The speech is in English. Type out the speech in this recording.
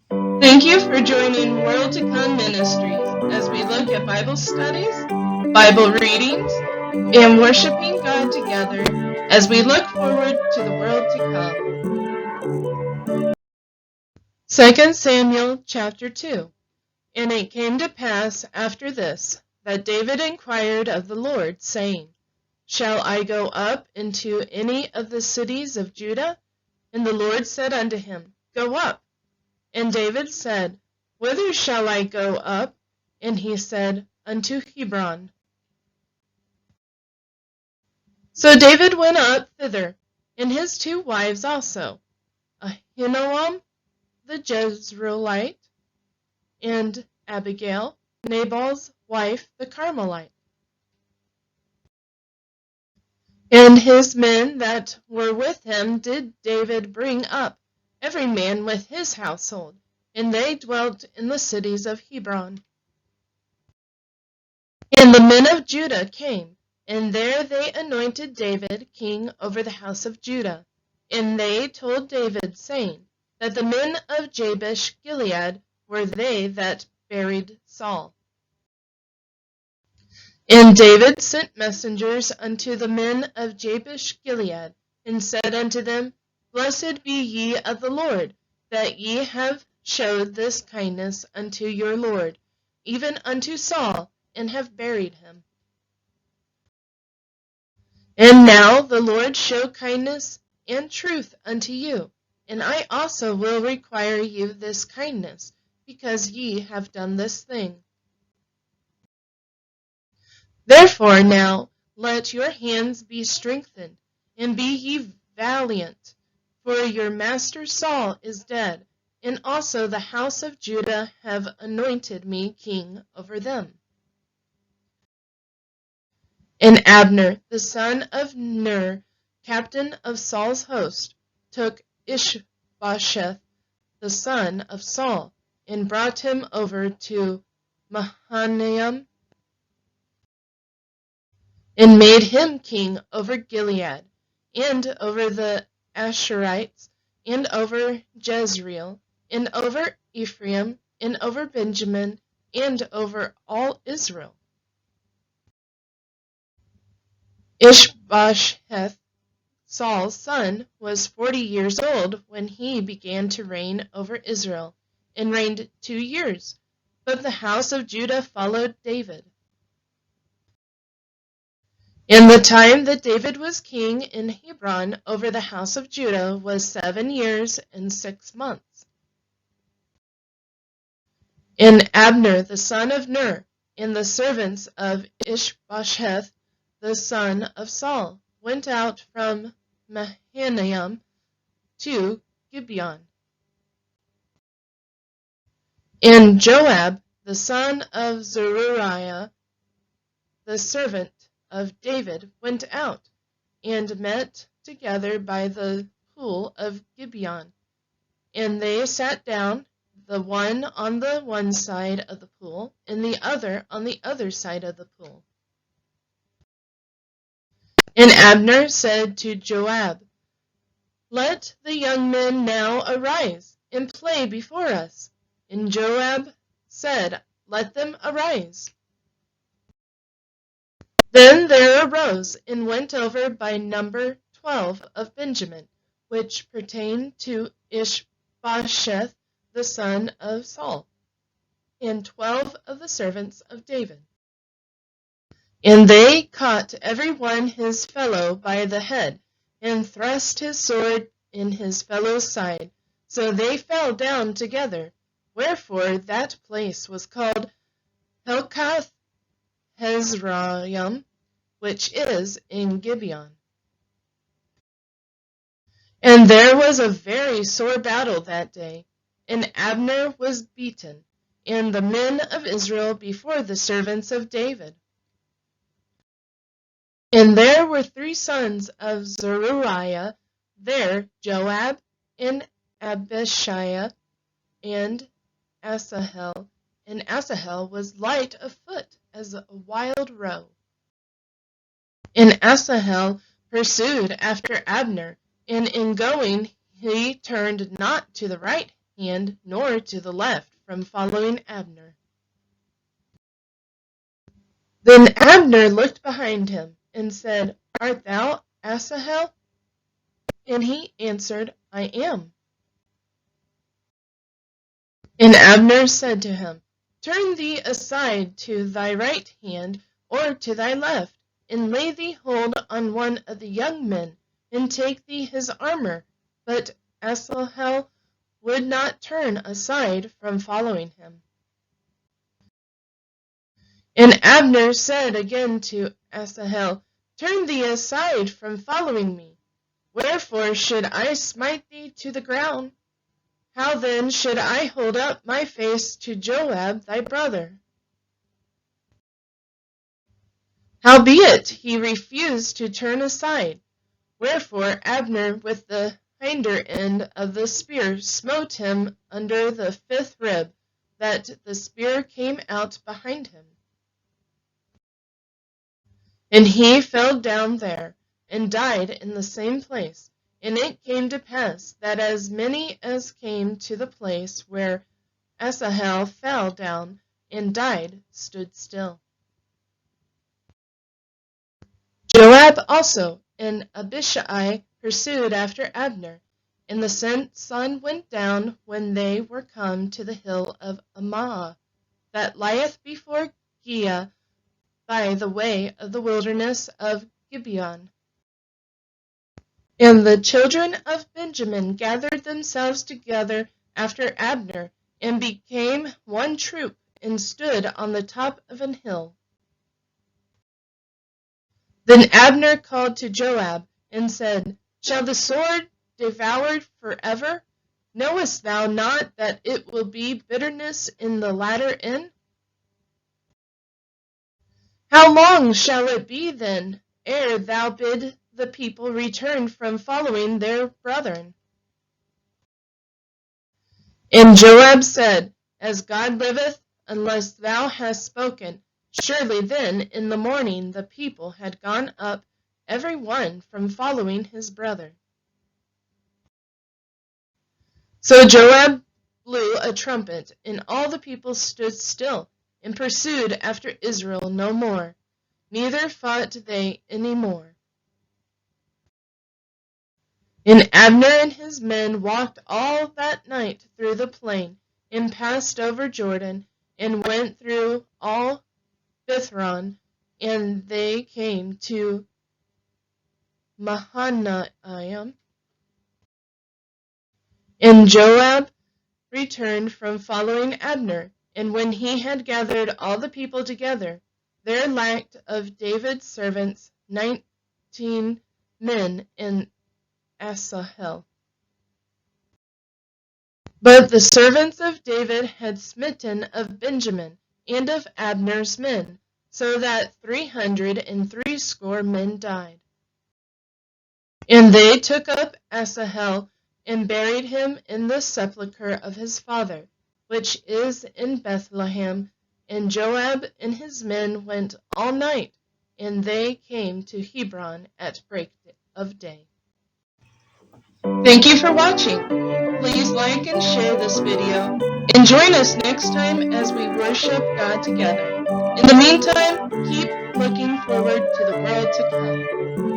Thank you for joining World to Come Ministries as we look at Bible studies, Bible readings, and worshiping God together as we look forward to the world to come. 2 Samuel chapter 2. And it came to pass after this that David inquired of the Lord, saying, Shall I go up into any of the cities of Judah? And the Lord said unto him, Go up. And David said, Whither shall I go up? And he said, Unto Hebron. So David went up thither, and his 2 wives also, Ahinoam the Jezreelitess, and Abigail, Nabal's wife, the Carmelite. And his men that were with him did David bring up, every man with his household, and they dwelt in the cities of Hebron. And the men of Judah came, and there they anointed David king over the house of Judah. And they told David, saying, that the men of Jabesh-gilead were they that buried Saul. And David sent messengers unto the men of Jabesh-gilead, and said unto them, Blessed be ye of the Lord, that ye have showed this kindness unto your Lord, even unto Saul, and have buried him. And now the Lord show kindness and truth unto you, and I also will require you this kindness, because ye have done this thing. Therefore now let your hands be strengthened, and be ye valiant, for your master Saul is dead, and also the house of Judah have anointed me king over them. And Abner, the son of Ner, captain of Saul's host, took Ishbosheth, the son of Saul, and brought him over to Mahanaim, and made him king over Gilead, and over the Asherites, and over Jezreel, and over Ephraim, and over Benjamin, and over all Israel. Ishbosheth, Saul's son, was 40 years old when he began to reign over Israel, and reigned 2 years. But the house of Judah followed David. And the time that David was king in Hebron over the house of Judah was 7 years and 6 months. And Abner the son of Ner, and the servants of Ishbosheth the son of Saul, went out from Mahanaim to Gibeon. And Joab the son of Zeruiah, the servant of David, went out, and met together by the pool of Gibeon. And they sat down, the one on the one side of the pool, and the other on the other side of the pool. And Abner said to Joab, Let the young men now arise, and play before us. And Joab said, Let them arise. Then there arose and went over by number 12 of Benjamin, which pertained to Ishbosheth the son of Saul, and 12 of the servants of David. And they caught every one his fellow by the head, and thrust his sword in his fellow's side, so they fell down together. Wherefore that place was called Helkath Hezraim, which is in Gibeon. And there was a very sore battle that day, and Abner was beaten, and the men of Israel before the servants of David. And there were 3 sons of Zeruiah there, Joab, and Abishai, and Asahel. And Asahel was light of foot as a wild roe. And Asahel pursued after Abner, and in going he turned not to the right hand nor to the left from following Abner. Then Abner looked behind him and said, Art thou Asahel? And he answered, I am. And Abner said to him, Turn thee aside to thy right hand or to thy left, and lay thee hold on one of the young men, and take thee his armor. But Asahel would not turn aside from following him. And Abner said again to Asahel, Turn thee aside from following me. Wherefore should I smite thee to the ground? How then should I hold up my face to Joab thy brother? Howbeit he refused to turn aside. Wherefore Abner with the hinder end of the spear smote him under the fifth rib, that the spear came out behind him. And he fell down there, and died in the same place. And it came to pass that as many as came to the place where Asahel fell down and died stood still. Joab also and Abishai pursued after Abner, and the sun went down when they were come to the hill of Ammah, that lieth before Giah, by the way of the wilderness of Gibeon. And the children of Benjamin gathered themselves together after Abner, and became one troop, and stood on the top of an hill. Then Abner called to Joab, and said, Shall the sword devour forever? Knowest thou not that it will be bitterness in the latter end? How long shall it be then, ere thou bid the people return from following their brethren? And Joab said, As God liveth, unless thou hast spoken, surely then in the morning the people had gone up, every one from following his brother. So Joab blew a trumpet, and all the people stood still, and pursued after Israel no more, neither fought they any more. And Abner and his men walked all that night through the plain, and passed over Jordan, and went through all Bithron, and they came to Mahanaim. And Joab returned from following Abner, and when he had gathered all the people together, there lacked of David's servants 19 men in Asahel. But the servants of David had smitten of Benjamin and of Abner's men, so that 360 men died. And they took up Asahel, and buried him in the sepulchre of his father, which is in Bethlehem. And Joab and his men went all night, and they came to Hebron at break of day. Thank you for watching. Please like and share this video, and join us next time as we worship God together. In the meantime, keep looking forward to the world to come.